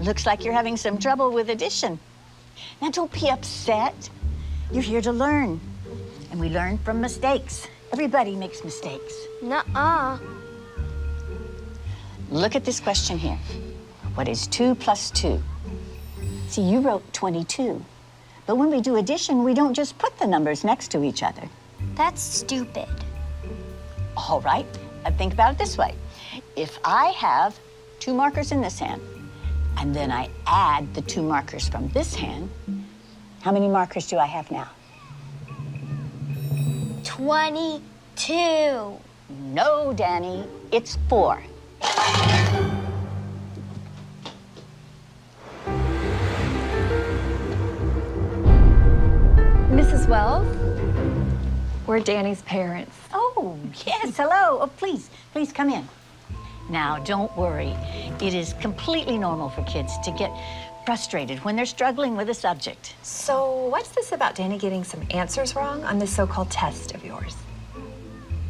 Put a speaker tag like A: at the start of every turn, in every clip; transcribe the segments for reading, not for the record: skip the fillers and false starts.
A: Looks like you're having some trouble with addition. Now, don't be upset. You're here to learn. And we learn from mistakes. Everybody makes mistakes.
B: Nuh-uh.
A: Look at this question here. What is 2 plus 2? See, you wrote 22. But when we do addition, we don't just put the numbers next to each other.
B: That's stupid.
A: All right, think about it this way. If I have 2 markers in this hand, and then I add the 2 markers from this hand, how many markers do I have now?
B: 22.
A: No, Danny, it's 4.
C: Mrs. Wells, we're Danny's parents.
A: Oh, yes, hello. Oh, please come in. Now, don't worry. It is completely normal for kids to get frustrated when they're struggling with a subject.
C: So what's this about Danny getting some answers wrong on this so-called test of yours?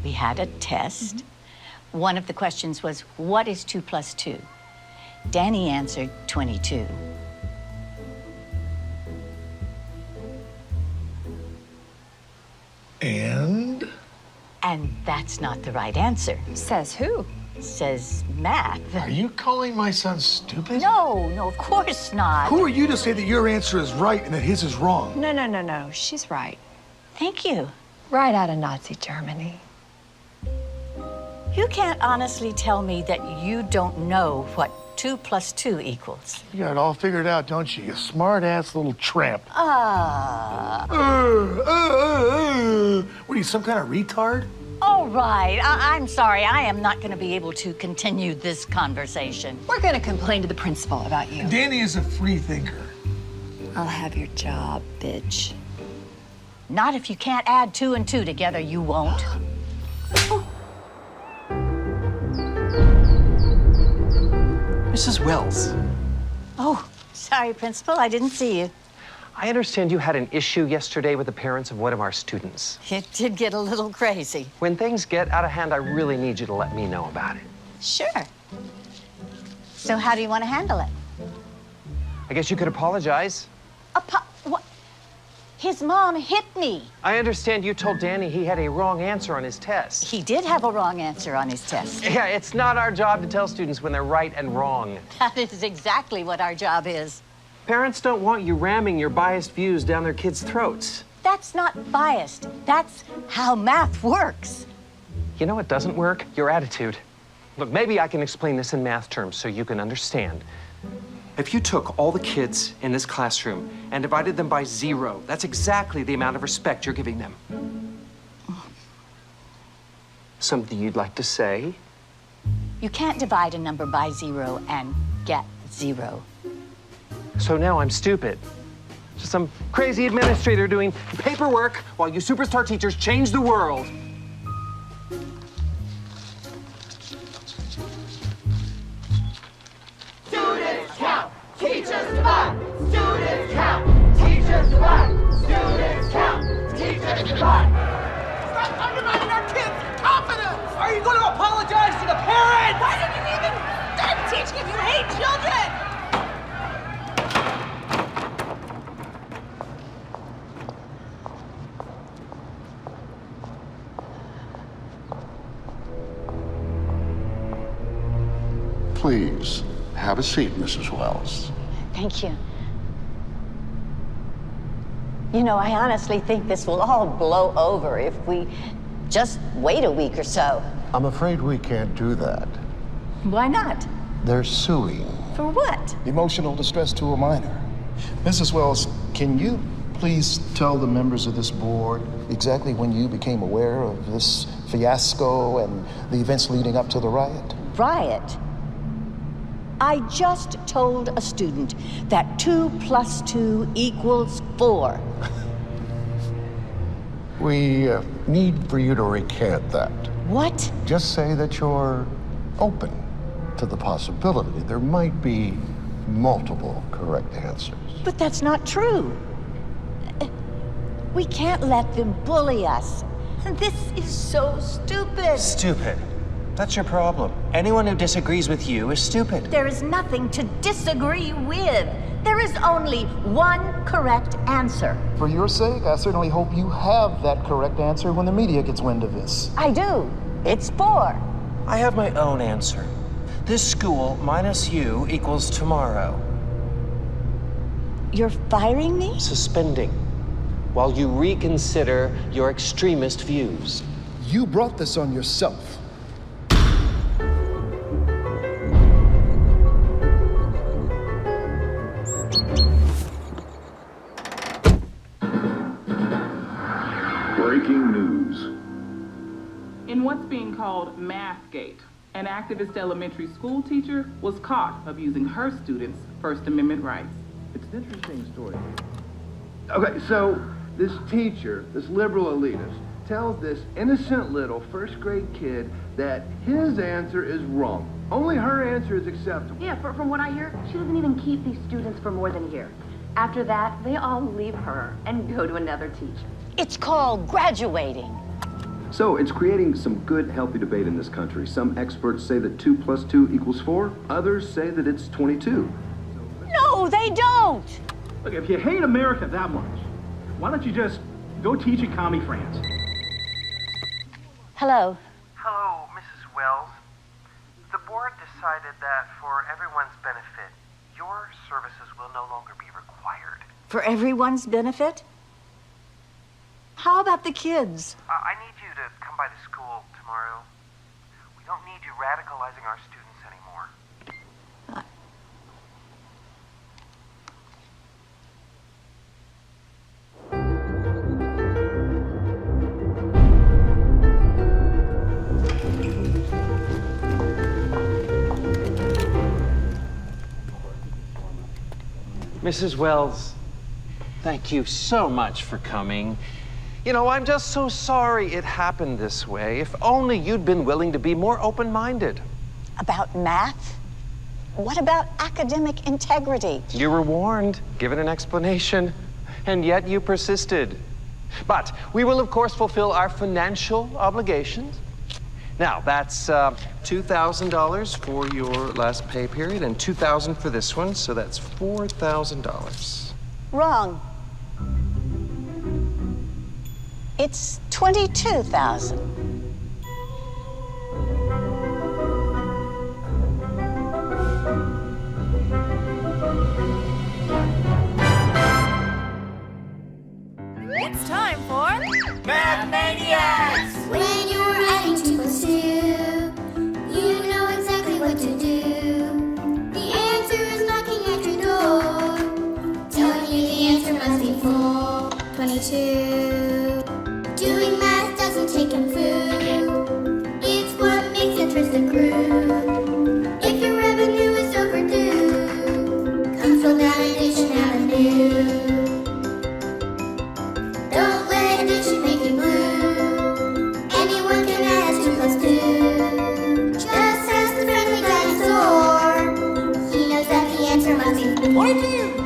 A: We had a test. One of the questions was, what is 2 plus 2? Danny answered 22.
D: And?
A: And that's not the right answer.
C: Says who?
A: Says math.
D: Are you calling my son stupid?
A: No, of course not.
D: Who are you to say that your answer is right and that his is wrong?
C: No. She's right.
A: Thank you.
C: Right out of Nazi Germany.
A: You can't honestly tell me that you don't know what 2 plus 2 equals.
D: You got it all figured out, don't you? You smart-ass little tramp. What are you, some kind of retard?
A: All right, I'm sorry. I am not going to be able to continue this conversation.
C: We're gonna complain to the principal about you.
D: Danny is a free thinker.
C: I'll have your job, bitch.
A: Not if you can't add 2 and 2 together, you won't.
E: Mrs. Wells,
A: Oh, sorry, Principal. I didn't see you.
E: I understand you had an issue yesterday with the parents of one of our students.
A: It did get a little crazy.
E: When things get out of hand, I really need you to let me know about it.
A: Sure. So how do you want to handle it?
E: I guess you could apologize.
A: What? His mom hit me.
E: I understand you told Danny he had a wrong answer on his test.
A: He did have a wrong answer on his test.
E: Yeah, it's not our job to tell students when they're right and wrong.
A: That is exactly what our job is.
E: Parents don't want you ramming your biased views down their kids' throats.
A: That's not biased. That's how math works.
E: You know what doesn't work? Your attitude. Look, maybe I can explain this in math terms so you can understand. If you took all the kids in this classroom and divided them by 0, that's exactly the amount of respect you're giving them. Something you'd like to say?
A: You can't divide a number by 0 and get 0.
E: So now I'm stupid. Just some crazy administrator doing paperwork while you superstar teachers change the world.
F: Students count, teachers divide. Students count, teachers divide. Students count, teachers divide. Stop undermining our kids' confidence! Are you going to apologize to the parents? Why did you even start teaching if you hate children?
G: Please, have a seat, Mrs. Wells.
A: Thank you. You know, I honestly think this will all blow over if we just wait a week or so.
G: I'm afraid we can't do that.
A: Why not?
G: They're suing.
A: For what?
H: Emotional distress to a minor. Mrs. Wells, can you please tell the members of this board exactly when you became aware of this fiasco and the events leading up to the riot?
A: Riot? I just told a student that 2 plus 2 equals 4.
G: We need for you to recant that.
A: What?
G: Just say that you're open to the possibility there might be multiple correct answers.
A: But that's not true. We can't let them bully us. This is so stupid.
E: Stupid. That's your problem. Anyone who disagrees with you is stupid.
I: There is nothing to disagree with. There is only one correct answer.
H: For your sake, I certainly hope you have that correct answer when the media gets wind of this.
A: I do. It's 4.
E: I have my own answer. This school minus you equals tomorrow.
A: You're firing me?
E: Suspending, while you reconsider your extremist views.
H: You brought this on yourself.
J: Breaking news.
K: In what's being called Mathgate, an activist elementary school teacher was caught abusing her students' First Amendment rights.
D: It's an interesting story. Okay, so this teacher, this liberal elitist, tells this innocent little first grade kid that his answer is wrong. Only her answer is acceptable.
L: Yeah, from what I hear, she doesn't even keep these students for more than a year. After that, they all leave her and go to another teacher.
A: It's called graduating.
J: So it's creating some good, healthy debate in this country. Some experts say that 2 + 2 = 4. Others say that it's 22.
A: No, they don't.
M: Look, if you hate America that much, why don't you just go teach in commie France?
A: Hello.
N: Hello, Mrs. Wells. The board decided that for everyone's benefit, your services will no longer be required.
A: For everyone's benefit? How about the kids?
N: I need you to come by the school tomorrow. We don't need you radicalizing our students anymore.
E: Mrs. Wells, thank you so much for coming. You know, I'm just so sorry it happened this way. If only you'd been willing to be more open-minded.
A: About math? What about academic integrity?
E: You were warned, given an explanation, and yet you persisted. But we will, of course, fulfill our financial obligations. Now, that's $2,000 for your last pay period and $2,000 for this one, so that's $4,000.
A: Wrong. It's 22,000.
F: It's time for Mathemaniacs!
B: When you're adding 2 + 2, you know exactly what to do. The answer is knocking at your door, telling you the answer must be 422. Doing math doesn't take him food. It's what makes interest accrue. If your revenue is overdue, come fill down Addition Avenue. Don't let addition make you blue. Anyone can add 2 + 2. Just ask the friendly dinosaur. He knows that the answer must be 42.